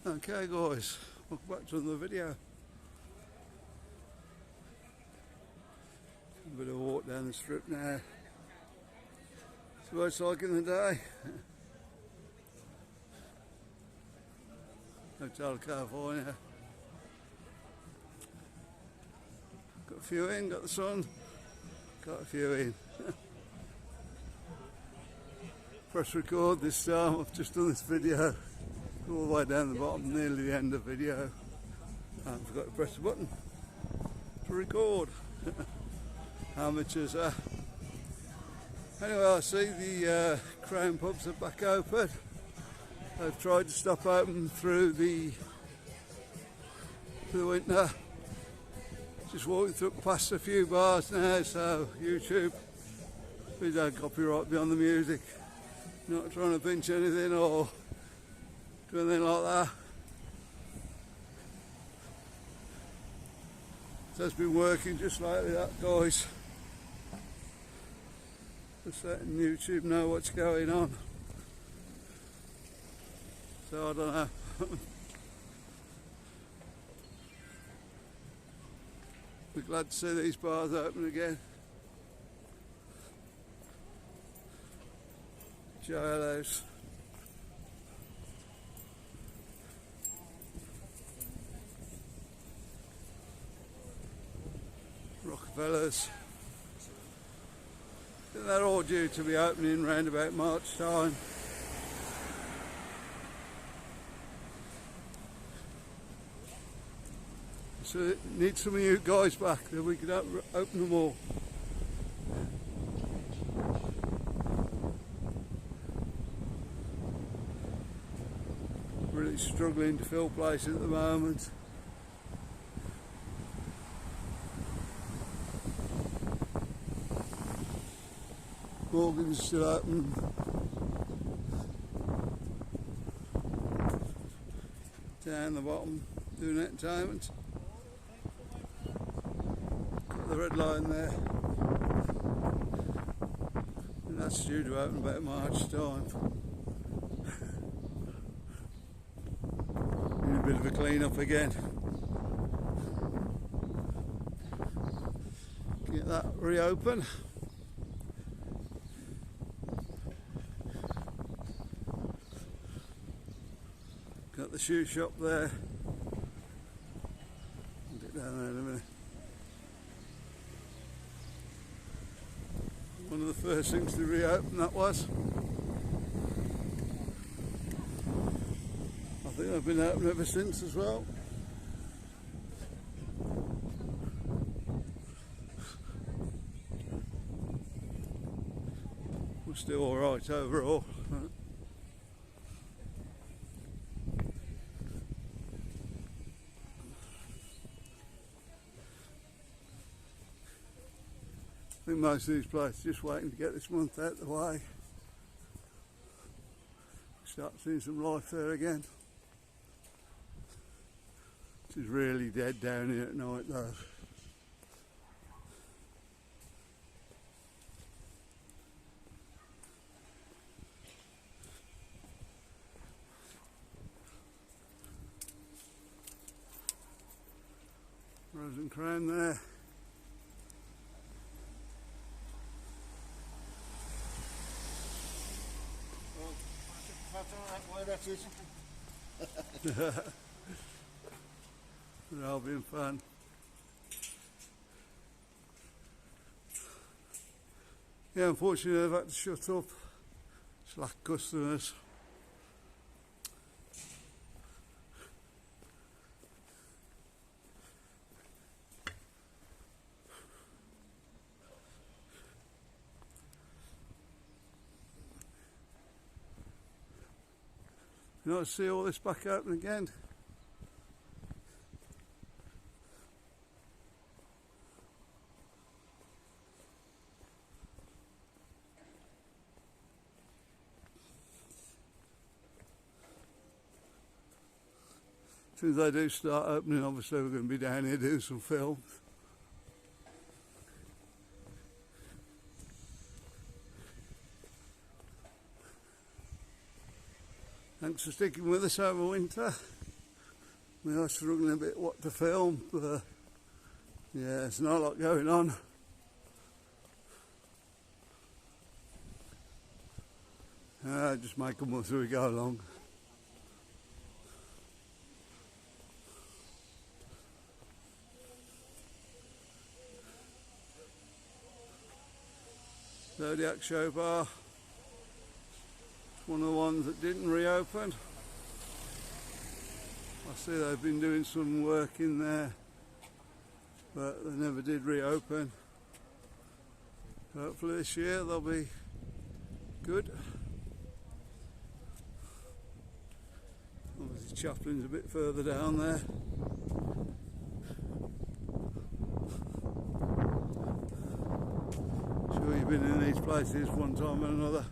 Okay guys, welcome back to another video. A bit of a walk down the strip now. See what it's like in the day. Hotel California. Got a few in, got the sun, got a few in. Press record this time. I've just done this video all the way down the bottom, nearly the end of the video. I forgot to press the button to record. Amateurs. Anyway, I see the Crown pubs are back open. They've tried to stop open through the winter. Just walking through past a few bars now, so YouTube, we don't copyright beyond the music. Not trying to pinch anything or do anything like that. So it's been working just like that, guys. Just letting YouTube know what's going on. So I don't know. We're glad to see these bars open again. Jailhouse. Rockefellers. I think they're all due to be opening around about March time. So need some of you guys back that we could open them all. Really struggling to fill places at the moment. Morgan's still open. Down the bottom, doing entertainment. Got the red line there. And that's due to open about March time. Need a bit of a clean up again. Get that reopen. Got the shoe shop there. I'll get down there in a minute. One of the first things to reopen that was. I think I've been open ever since as well. We're still alright overall. I think most of these places are just waiting to get this month out of the way. Start seeing some life there again. Which is really dead down here at night though. Rose and Crown there. They're all being fun. Yeah, unfortunately they've had to shut up. Slack customers. You know, to see all this back open again. As soon as they do start opening, obviously we're going to be down here doing some film. Thanks for sticking with us over winter. We are struggling a bit what to film, but yeah, there's not a lot going on. Just make them as we go along. Zodiac Show Bar, one of the ones that didn't reopen. I see they've been doing some work in there, but they never did reopen. Hopefully this year they'll be good. Obviously Chaplin's a bit further down there. Sure you've been in these places one time or another.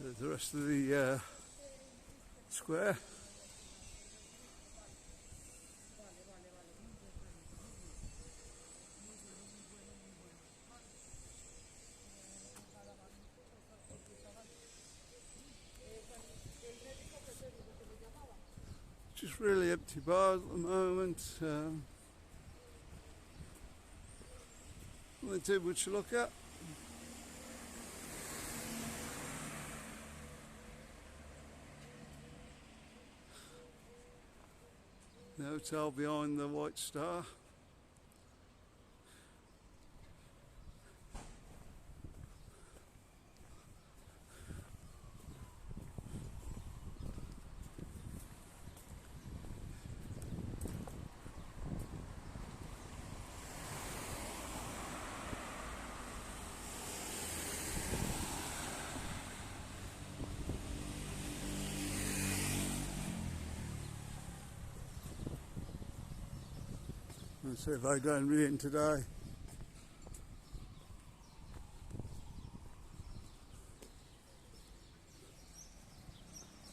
There's the rest of the square. Just really empty bars at the moment. Nothing too much to look at. The hotel behind the White Star. Let's see if I go and read in today.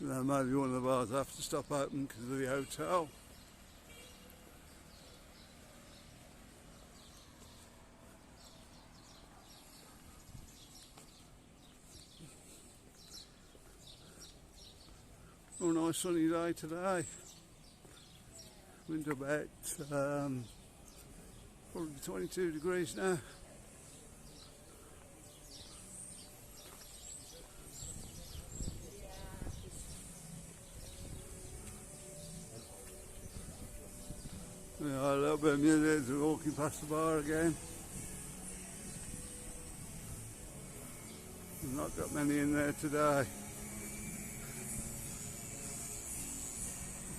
Maybe one of the bars have to stop open because of the hotel. Oh, nice sunny day today. Winter about probably 22 degrees now. Yeah, a little bit of music as we're walking past the bar again. We've not got many in there today.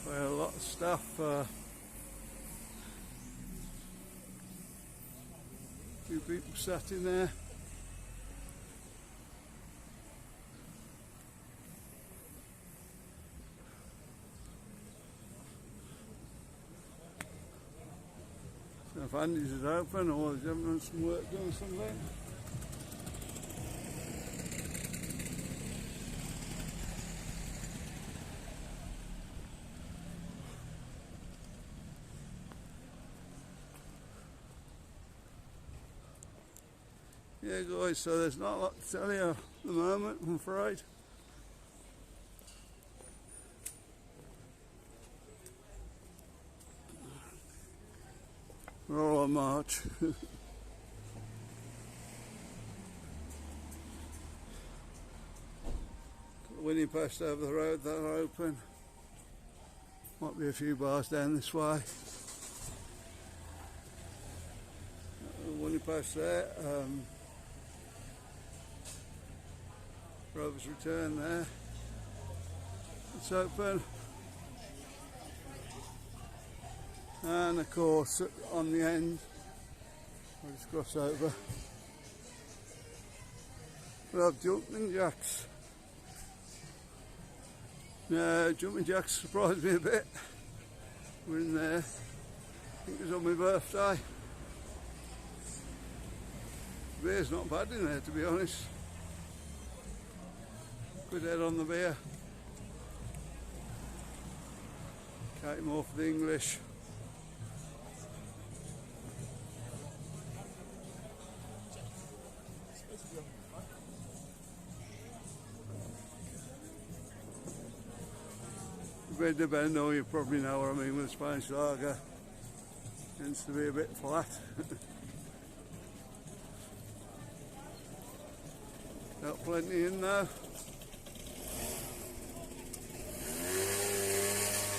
Quite a lot of stuff. Few people sat in there. So if Andy's is open or there's having some work doing something. Yeah guys, so there's not a lot to tell you at the moment, I'm afraid. We're all on march. The winning post over the road, that are open. Might be a few bars down this way. Winning post there. Rover's Return there. It's open. And of course on the end, I'll just cross over. We'll have jumping jacks. No, jumping jacks surprised me a bit. We're in there. I think it was on my birthday. The beer's not bad in there, to be honest. Good head on the beer. Kate more for the English. If you've been to Benidorm, you probably know what I mean with the Spanish lager. Tends to be a bit flat. Got plenty in now.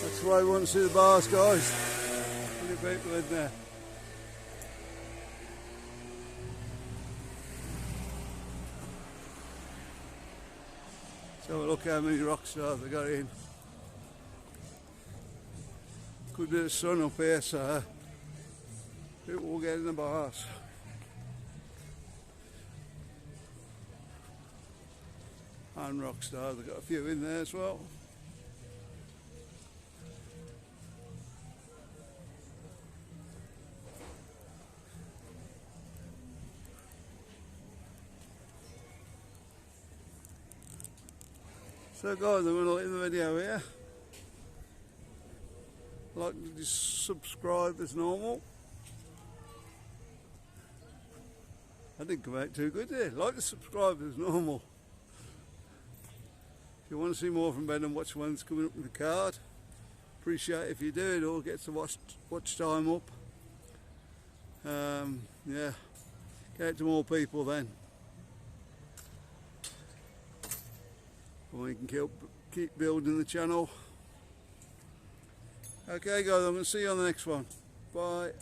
That's why we want to see the bars, guys. Plenty of people in there. So look how many rock stars they got in. Good bit of sun up here, so people will get in the bars. And rock stars, they've got a few in there as well. So guys, I'm going to leave the video here. Like to subscribe as normal. I didn't come out too good there. Like to subscribe as normal. If you want to see more from Ben and watch one's coming up with the card, appreciate if you do. It all gets the watch time up. Yeah, get out to more people then. We can keep building the channel. Okay guys, I'm going to see you on the next one. Bye.